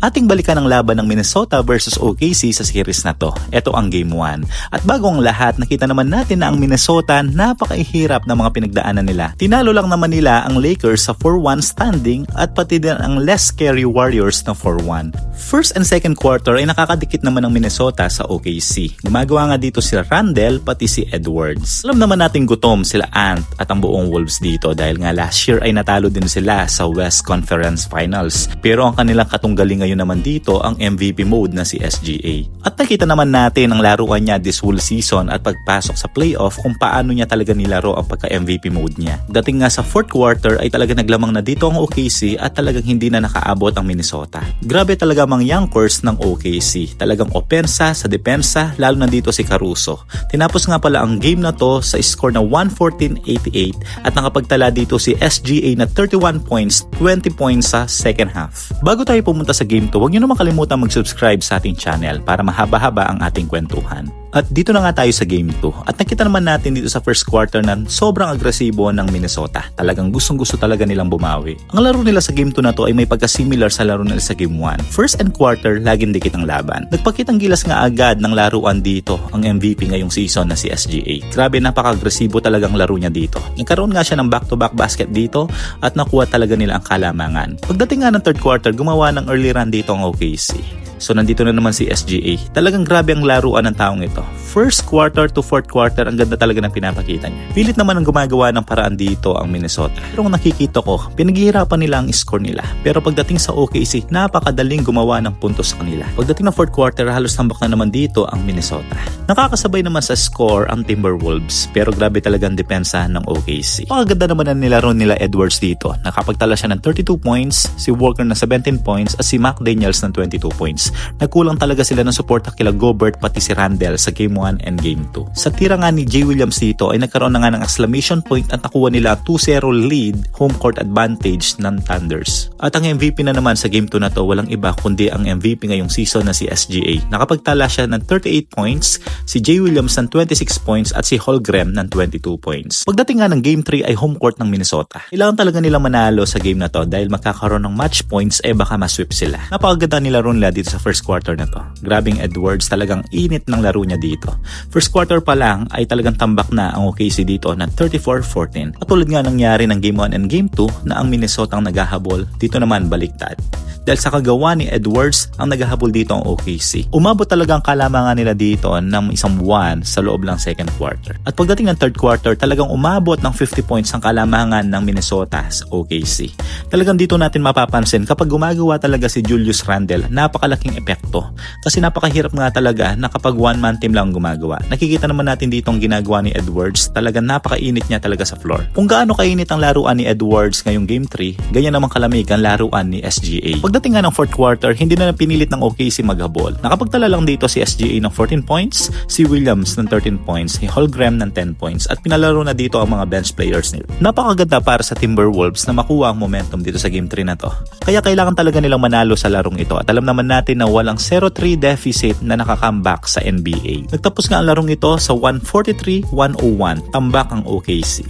Ating balikan ang laban ng Minnesota versus OKC sa series na to. Ito ang Game 1. At bago ang lahat, nakita naman natin na ang Minnesota napakahirap ng mga pinagdaanan nila. Tinalo lang naman nila ang Lakers sa 4-1 standing at pati din ang less scary Warriors na 4-1. First and second quarter ay nakakadikit naman ng Minnesota sa OKC. Gumagawa nga dito si Randle pati si Edwards. Alam naman natin gutom sila Ant at ang buong Wolves dito dahil nga last year ay natalo din sila sa West Conference Finals. Pero ang kanilang katunggali ngayon naman dito ang MVP mode na si SGA. At nakita naman natin ang laruan niya this whole season at pagpasok sa playoff kung paano niya talaga nilaro ang pagka-MVP mode niya. Dating nga sa fourth quarter ay talaga naglamang na dito ang OKC at talagang hindi na nakaabot ang Minnesota. Grabe talaga mga youngsters ng OKC. Talagang opensa sa depensa, lalo na dito si Caruso. Tinapos nga pala ang game na to sa score na 114-88 at nakapagtala dito si SGA na 31 points, 20 points sa second half. Bago tayo pumunta sa game to, huwag nyo naman kalimutan mag-subscribe sa ating channel para mahaba-haba ang ating kwentuhan. At dito na nga tayo sa game 2 at nakita naman natin dito sa first quarter na sobrang agresibo ng Minnesota. Talagang gustong-gusto talaga nilang bumawi. Ang laro nila sa game 2 na to ay may pagka-similar sa laro nila sa game 1. First and quarter, laging dikit ang laban. Nagpakitang gilas nga agad ng laruan dito ang MVP ngayong season na si SGA. Grabe, napaka-agresibo talagang laro niya dito. Nagkaroon nga siya ng back-to-back basket dito at nakuha talaga nila ang kalamangan. Pagdating nga ng third quarter, gumawa ng early run dito ang OKC. So nandito na naman si SGA. Talagang grabe ang laruan ng taong ito. First quarter to fourth quarter, ang ganda talaga ng pinapakita niya. Pilit naman ang gumagawa ng paraan dito ang Minnesota. Pero kung nakikita ko, pinaghihirapan nila ang score nila. Pero pagdating sa OKC, napakadaling gumawa ng puntos sa kanila. Pagdating ng fourth quarter, halos tambak na naman dito ang Minnesota. Nakakasabay naman sa score ang Timberwolves. Pero grabe talaga ang depensa ng OKC. Pakaganda naman ang nilaro nila Edwards dito. Nakapagtala siya ng 32 points, si Walker ng 17 points, at si McDaniels ng 22 points. Nagkulang talaga sila ng suporta kila Gobert pati si Randle sa Game 1 and Game 2. Sa tira nga ni Jay Williams dito ay nagkaroon na nga ng exclamation point at nakuha nila 2-0 lead home court advantage ng Thunders. At ang MVP na naman sa Game 2 na to walang iba kundi ang MVP ngayong season na si SGA. Nakapagtala siya ng 38 points, si Jay Williams ng 26 points at si Holmgren ng 22 points. Pagdating nga ng Game 3 ay home court ng Minnesota. Kailangan talaga nila manalo sa game na to dahil makakaroon ng match points baka masweep sila. Napakaganda nila ron nila dito sa first quarter na to. Grabing Edwards, talagang init ng laro niya dito. First quarter pa lang ay talagang tambak na ang OKC dito na 34-14. At tulad nga nangyari ng Game 1 and Game 2 na ang Minnesota ang naghahabol, dito naman baliktad. Dahil sa kagawa ni Edwards, ang naghahabol dito ang OKC. Umabot talaga ang kalamangan nila dito ng isang buwan sa loob lang second quarter. At pagdating ng third quarter, talagang umabot ng 50 points ang kalamangan ng Minnesota sa OKC. Talagang dito natin mapapansin kapag gumagawa talaga si Julius Randle, napakalaking epekto. Kasi napakahirap nga talaga na kapag one-man team lang gumagawa. Nakikita naman natin dito ang ginagawa ni Edwards, talagang napakainit niya talaga sa floor. Kung gaano kainit ang laruan ni Edwards ngayong Game 3, ganyan naman kalamig ang laruan ni SGA. Pagdating nga ng fourth quarter, hindi na pinilit ng OKC maghabol. Nakapagtala lang dito si SGA ng 14 points, si Williams ng 13 points, si Holmgren ng 10 points at pinalaro na dito ang mga bench players nila. Napakaganda para sa Timberwolves na makuha ang momentum dito sa Game 3 na to. Kaya kailangan talaga nilang manalo sa larong ito at alam naman natin na walang 0-3 deficit na nakakambak sa NBA. Nagtapos nga ang larong ito sa 143-101, tambak ang OKC.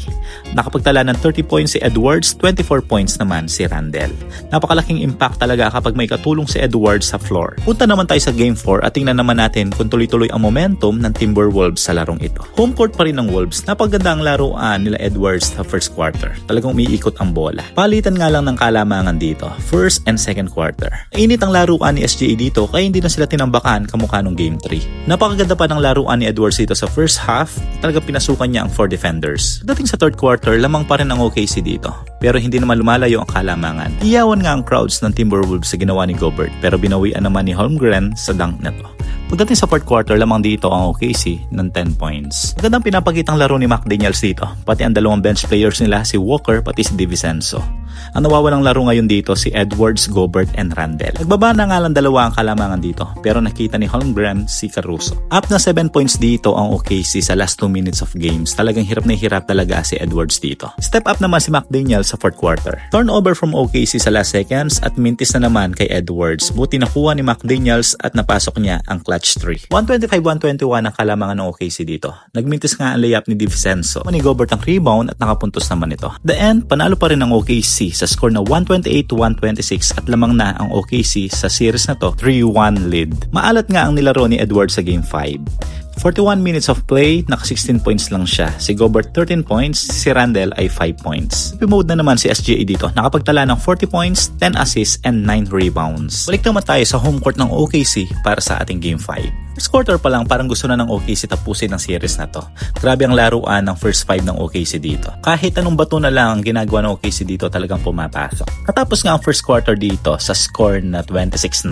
Nakapagtala ng 30 points si Edwards, 24 points naman si Randle. Napakalaking impact talaga kapag may katulong si Edwards sa floor. Punta naman tayo sa Game 4 at tingnan naman natin kung tuloy-tuloy ang momentum ng Timberwolves sa larong ito. Home court pa rin ng Wolves, napaganda ang laruan nila Edwards sa first quarter. Talagang umiikot ang bola. Palitan nga lang ng kalamangan dito, first and second quarter. Init ang laruan ni SGA dito kaya hindi na sila tinambakan kamukha nung Game 3. Napakaganda pa ng laruan ni Edwards dito sa first half, talagang pinasukan niya ang 4 defenders. Dating sa third quarter, lamang pa rin ang OKC dito. Pero hindi naman lumalayo ang kalamangan. Iyawan nga ang crowds ng Timberwolves sa ginawa ni Gobert pero binawian naman ni Holmgren sa dunk na to. Pagdating sa fourth quarter, lamang dito ang OKC ng 10 points. Magandang pinapakitang laro ni McDaniels dito, pati ang dalawang bench players nila si Walker pati si DiVincenzo. Ang nawawalang laro ngayon dito si Edwards, Gobert, and Randle. Nagbaba na nga lang dalawa ang kalamangan dito pero nakita ni Holmgren si Caruso. Up na 7 points dito ang OKC sa last 2 minutes of games. Talagang hirap na hirap talaga si Edwards dito. Step up naman si McDaniels sa fourth quarter. Turnover from OKC sa last seconds at mintis na naman kay Edwards. Buti nakuha ni McDaniels at napasok niya ang clutch 3. 125-121 ang kalamangan ng OKC dito. Nagmintis nga ang layup ni DiVincenzo. Ni Gobert ang rebound at nakapuntos naman ito. The end, panalo pa rin ang OKC OKC sa score na 128-126 at lamang na ang OKC sa series na to 3-1 lead. Maalat nga ang nilaro ni Edwards sa Game 5. 41 minutes of play, naka 16 points lang siya. Si Gobert 13 points, si Randle ay 5 points. Mode na naman si SGA dito, nakapagtala ng 40 points, 10 assists, and 9 rebounds. Balik naman tayo sa home court ng OKC para sa ating Game 5. First quarter pa lang parang gusto na ng OKC tapusin ang series na to. Grabe ang laruan ng first 5 ng OKC dito. Kahit anong bato na lang ang ginagawa ng OKC dito talagang pumapasok. Katapos nga ang first quarter dito sa score na 26-9.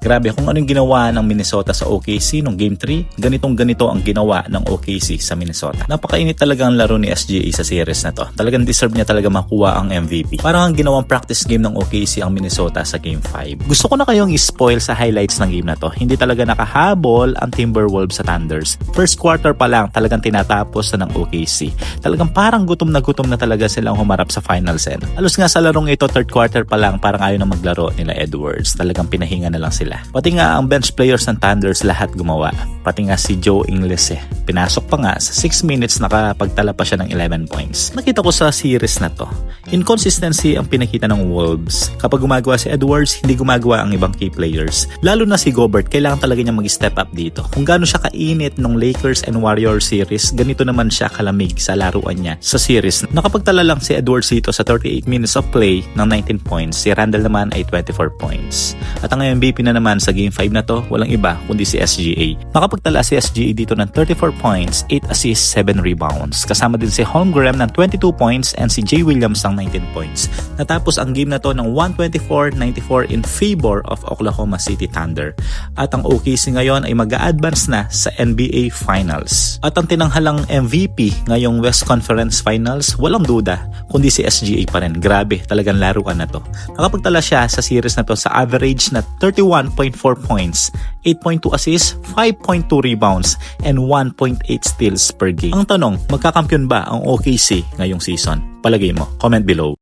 Grabe kung anong ginawa ng Minnesota sa OKC nung Game 3, ganito ang ginawa ng OKC sa Minnesota. Napakainit talaga ang laro ni SGA sa series na to. Talagang deserve niya talaga makuha ang MVP. Parang ang ginawang practice game ng OKC ang Minnesota sa Game 5. Gusto ko na kayong i-spoil sa highlights ng game na to. Hindi talaga nakahabol ang Timberwolves sa Thunders. First quarter pa lang talagang tinatapos na ng OKC. Talagang parang gutom na talaga silang humarap sa finals end. Halos nga sa larong ito, third quarter pa lang parang ayaw na maglaro nila Edwards. Talagang pinahinga na lang sila. Pati nga ang bench players ng Thunders lahat gumawa. Pati nga si Joe Ingles pinasok pa nga sa 6 minutes nakapagtala pa siya ng 11 points. Nakita ko sa series na to, inconsistency ang pinakita ng Wolves. Kapag gumagawa si Edwards, hindi gumagawa ang ibang key players. Lalo na si Gobert, kailangan talaga niya mag-step up dito. Kung gaano siya kainit nung Lakers and Warriors series, ganito naman siya kalamig sa laruan niya sa series. Nakapagtala lang si Edwards dito sa 38 minutes of play ng 19 points. Si Randle naman ay 24 points. At ang MVP na naman sa Game 5 na to, walang iba kundi si SGA. Nakapagtala si SGA dito ng 34 points, 8 assists, 7 rebounds. Kasama din si Holmgren ng 22 points and si Jay Williams ng 19 points. Natapos ang game na to ng 124-94 in favor of Oklahoma City Thunder. At ang OKC ngayon ay mag-a-advance na sa NBA Finals. At ang tinanghalang MVP ngayong West Conference Finals, walang duda, kundi si SGA pa rin. Grabe, talagang laruan na to. Nakapagtala siya sa series na to sa average na 31.4 points, 8.2 assists, 5.2 rebounds, and 1.8 steals per game. Ang tanong, magkakampiyon ba ang OKC ngayong season? Palagay mo, comment below.